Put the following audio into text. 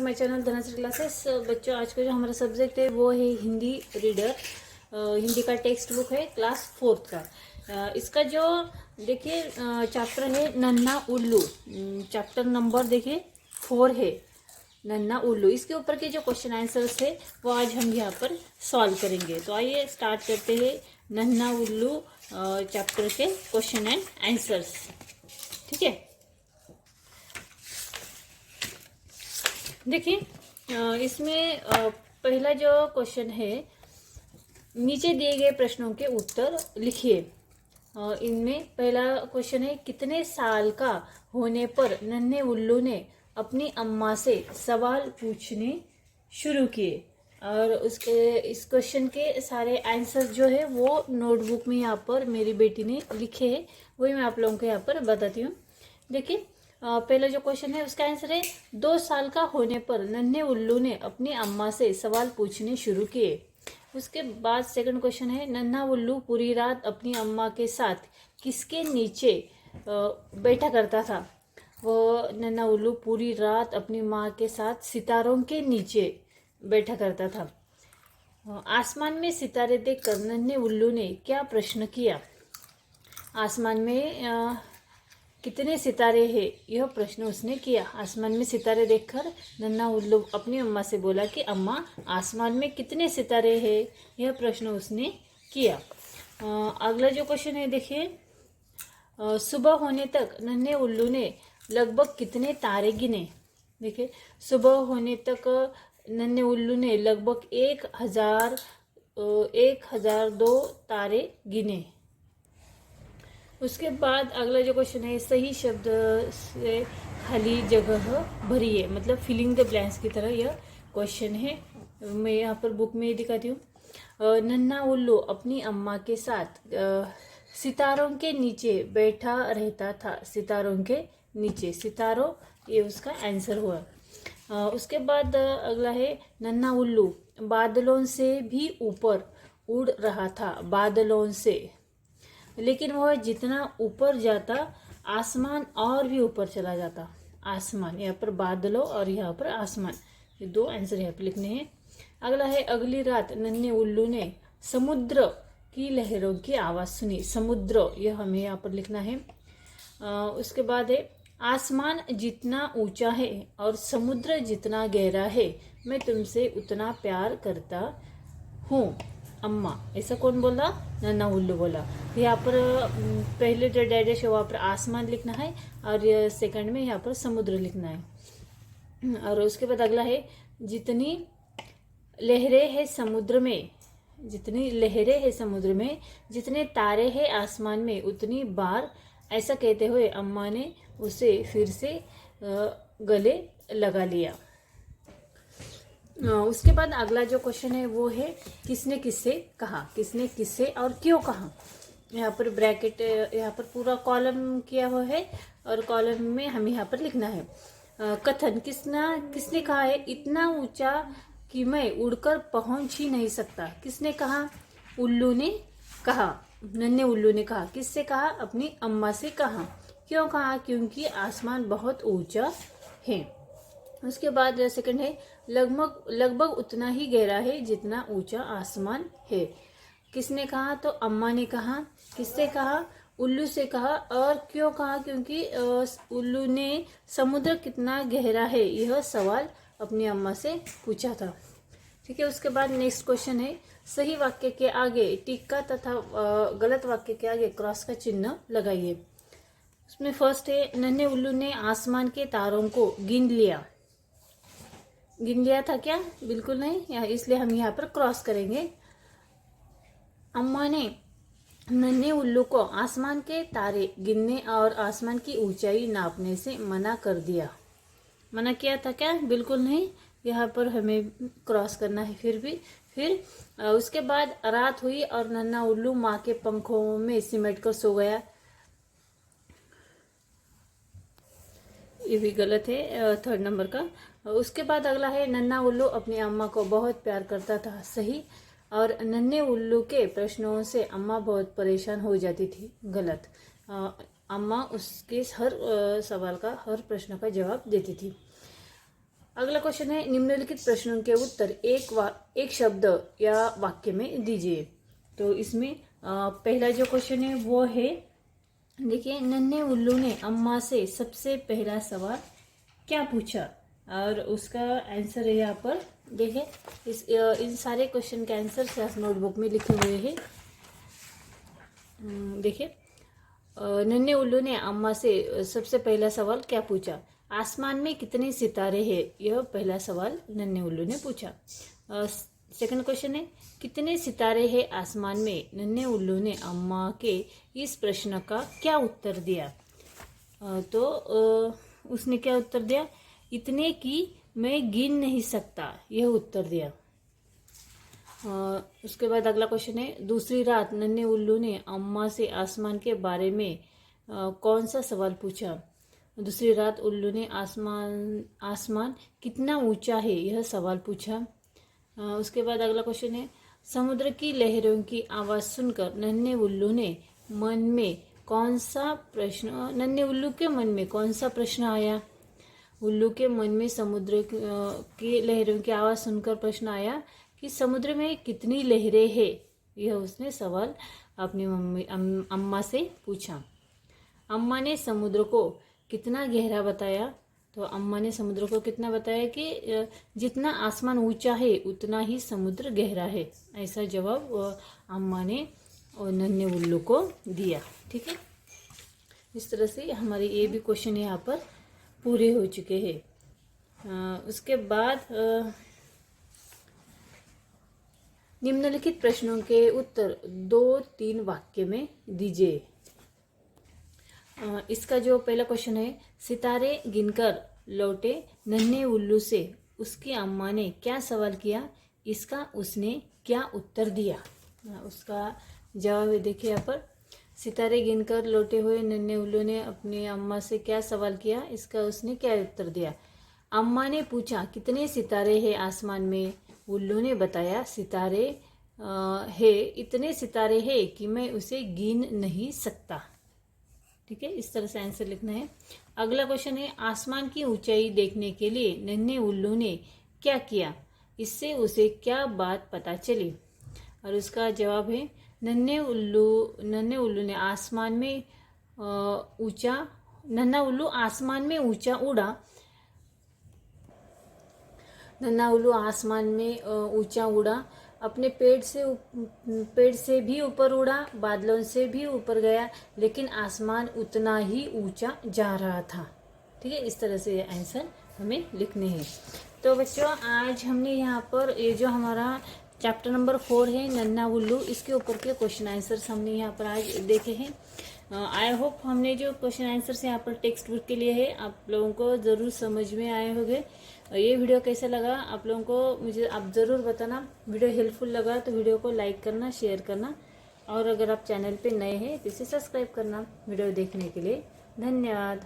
My channel Dhanashree classes. बच्चों, आज का जो हमारा सब्जेक्ट है वो है हिंदी रीडर। हिंदी का टेक्स्ट बुक है क्लास 4 का। इसका जो देखिए चैप्टर है नन्हा उल्लू। चैप्टर नंबर देखिए 4 है नन्हा उल्लू। इसके ऊपर के जो क्वेश्चन आंसर्स है वो आज हम यहाँ पर सॉल्व करेंगे। तो आइए स्टार्ट करते हैं नन्हा उल्लू चैप्टर के क्वेश्चन एंड आंसर्स। ठीक है, देखिए इसमें पहला जो क्वेश्चन है, नीचे दिए गए प्रश्नों के उत्तर लिखिए। इनमें पहला क्वेश्चन है, कितने साल का होने पर नन्हे उल्लू ने अपनी अम्मा से सवाल पूछने शुरू किए। और उसके इस क्वेश्चन के सारे आंसर जो है वो नोटबुक में यहाँ पर मेरी बेटी ने लिखे हैं, वही मैं आप लोगों को यहाँ पर बताती हूँ। देखिए पहला जो क्वेश्चन है उसका आंसर है, 2 साल का होने पर नन्हे उल्लू ने अपनी अम्मा से सवाल पूछने शुरू किए। उसके बाद सेकंड क्वेश्चन है, नन्हा उल्लू पूरी रात अपनी अम्मा के साथ किसके नीचे बैठा करता था। वो नन्हा उल्लू पूरी रात अपनी माँ के साथ सितारों के नीचे बैठा करता था। आसमान में सितारे देखकर नन्हे उल्लू ने क्या प्रश्न किया। आसमान में कितने सितारे हैं, यह प्रश्न उसने किया। आसमान में सितारे देखकर नन्हा उल्लू अपनी अम्मा से बोला कि अम्मा आसमान में कितने सितारे हैं, यह प्रश्न उसने किया। अगला जो क्वेश्चन है देखिए, सुबह होने तक नन्हे उल्लू ने लगभग कितने तारे गिने। देखिए सुबह होने तक नन्हे उल्लू ने लगभग 1002 तारे गिने। उसके बाद अगला जो क्वेश्चन है, सही शब्द से खाली जगह भरिए, मतलब फिलिंग द ब्लैंक्स की तरह यह क्वेश्चन है। मैं यहाँ पर बुक में दिखाती हूँ। नन्हा उल्लू अपनी अम्मा के साथ सितारों के नीचे बैठा रहता था। सितारों के नीचे, सितारों ये उसका आंसर हुआ। उसके बाद अगला है, नन्हा उल्लू बादलों से भी ऊपर उड़ रहा था। बादलों से, लेकिन वह जितना ऊपर जाता आसमान और भी ऊपर चला जाता। आसमान, यहाँ पर बादलों और यहाँ पर आसमान, ये 2 आंसर यहाँ पर लिखने हैं। अगला है, अगली रात नन्हे उल्लू ने समुद्र की लहरों की आवाज़ सुनी। समुद्र, यह हमें यहाँ पर लिखना है। उसके बाद है, आसमान जितना ऊंचा है और समुद्र जितना गहरा है, मैं तुमसे उतना प्यार करता हूँ अम्मा। ऐसा कौन बोला? नन्हा उल्लू बोला। यहाँ पर पहले जो डायरेक्ट है वहाँ पर आसमान लिखना है और सेकंड में यहाँ पर समुद्र लिखना है। और उसके बाद अगला है, जितनी लहरें हैं समुद्र में, जितनी लहरें हैं समुद्र में, जितने तारे हैं आसमान में, उतनी बार। ऐसा कहते हुए अम्मा ने उसे फिर से गले लगा लिया। उसके बाद अगला जो क्वेश्चन है वो है, किसने किससे कहा। किसने किससे और क्यों कहा। यहाँ पर ब्रैकेट, यहाँ पर पूरा कॉलम किया हुआ है और कॉलम में हम यहाँ पर लिखना है। कथन, किसने कहा है, इतना ऊंचा कि मैं उड़कर पहुंच ही नहीं सकता। किसने कहा? उल्लू ने कहा, नन्हे उल्लू ने कहा। किससे कहा? अपनी अम्मा से कहा। क्यों कहा? क्योंकि आसमान बहुत ऊंचा है। उसके बाद सेकंड है, लगभग उतना ही गहरा है जितना ऊंचा आसमान है। किसने कहा? तो अम्मा ने कहा। किससे कहा? उल्लू से कहा। और क्यों कहा? क्योंकि उल्लू ने समुद्र कितना गहरा है यह सवाल अपनी अम्मा से पूछा था। ठीक है, उसके बाद नेक्स्ट क्वेश्चन है, सही वाक्य के आगे टिक्का तथा गलत वाक्य के आगे क्रॉस का चिन्ह लगाइए। उसमें फर्स्ट है, नन्हे उल्लू ने आसमान के तारों को गिन लिया। गिन लिया था क्या? बिल्कुल नहीं, इसलिए हम यहाँ पर क्रॉस करेंगे। अम्मा ने नन्हे उल्लू को आसमान के तारे गिनने और आसमान की ऊंचाई नापने से मना कर दिया। मना किया था क्या? बिल्कुल नहीं, यहाँ पर हमें क्रॉस करना है। फिर उसके बाद रात हुई और नन्हा उल्लू माँ के पंखों में सिमट कर सो गया। ये भी गलत है, 3rd नंबर का। उसके बाद अगला है, नन्हा उल्लू अपनी अम्मा को बहुत प्यार करता था। सही। और नन्हे उल्लू के प्रश्नों से अम्मा बहुत परेशान हो जाती थी। गलत। अम्मा उसके हर सवाल का, हर प्रश्न का जवाब देती थी। अगला क्वेश्चन है निम्नलिखित प्रश्नों के उत्तर एक शब्द या वाक्य में दीजिए। तो इसमें पहला जो क्वेश्चन है वो है, देखिए, नन्हे उल्लू ने अम्मा से सबसे पहला सवाल क्या पूछा, और उसका आंसर है यहाँ पर। देखिए, इन सारे क्वेश्चन के आंसर से आप नोटबुक में लिखे हुए हैं। देखिए, नन्हे उल्लू ने अम्मा से सबसे पहला सवाल क्या पूछा। आसमान में कितने सितारे हैं, यह पहला सवाल नन्हे उल्लू ने पूछा। सेकंड क्वेश्चन है, कितने सितारे हैं आसमान में। नन्हे उल्लू ने अम्मा के इस प्रश्न का क्या उत्तर दिया। तो उसने क्या उत्तर दिया, इतने कि मैं गिन नहीं सकता, यह उत्तर दिया। उसके बाद अगला क्वेश्चन है, दूसरी रात नन्हे उल्लू ने अम्मा से आसमान के बारे में कौन सा सवाल पूछा। दूसरी रात उल्लू ने आसमान कितना ऊंचा है, यह सवाल पूछा। उसके बाद अगला क्वेश्चन है, समुद्र की लहरों की आवाज़ सुनकर नन्हे उल्लू के मन में कौन सा प्रश्न आया। उल्लू के मन में समुद्र की लहरों की आवाज़ सुनकर प्रश्न आया कि समुद्र में कितनी लहरें हैं, यह उसने सवाल अपनी अम्मा से पूछा। अम्मा ने समुद्र को कितना गहरा बताया। तो अम्मा ने समुद्र को कितना बताया कि जितना आसमान ऊंचा है उतना ही समुद्र गहरा है, ऐसा जवाब अम्मा ने नन्हे उल्लू को दिया। ठीक है, इस तरह से हमारे ये भी क्वेश्चन यहाँ पर पूरे हो चुके हैं। उसके बाद निम्नलिखित प्रश्नों के उत्तर 2-3 वाक्य में दीजिए। इसका जो पहला क्वेश्चन है, सितारे गिनकर लौटे नन्हे उल्लू से उसकी अम्मा ने क्या सवाल किया, इसका उसने क्या उत्तर दिया। उसका जवाब है, देखिए यहाँ पर, सितारे गिनकर लौटे हुए नन्हे उल्लू ने अपनी अम्मा से क्या सवाल किया, इसका उसने क्या उत्तर दिया। अम्मा ने पूछा कितने सितारे हैं आसमान में। उल्लू ने बताया सितारे इतने सितारे हैं कि मैं उसे गिन नहीं सकता। ठीक है, इस तरह से आंसर लिखना है। अगला क्वेश्चन है, आसमान की ऊंचाई देखने के लिए नन्हे उल्लू ने क्या किया, इससे उसे क्या बात पता चली। और उसका जवाब है, नन्हे उल्लू ने आसमान में ऊंचा उड़ा। नन्हा उल्लू आसमान में ऊंचा उड़ा, अपने पेड़ से भी ऊपर उड़ा, बादलों से भी ऊपर गया, लेकिन आसमान उतना ही ऊंचा जा रहा था। ठीक है, इस तरह से आंसर हमें लिखने हैं। तो बच्चों, आज हमने यहाँ पर ये जो हमारा चैप्टर नंबर 4 है नन्हा उल्लू, इसके ऊपर के क्वेश्चन आंसर्स हमने यहाँ पर आज देखे हैं। आई होप हमने जो क्वेश्चन आंसर्स यहाँ पर टेक्स्ट बुक के लिए है आप लोगों को ज़रूर समझ में आए होंगे। ये वीडियो कैसा लगा आप लोगों को मुझे आप ज़रूर बताना। वीडियो हेल्पफुल लगा तो वीडियो को लाइक करना, शेयर करना, और अगर आप चैनल पे नए हैं तो इसे सब्सक्राइब करना। वीडियो देखने के लिए धन्यवाद।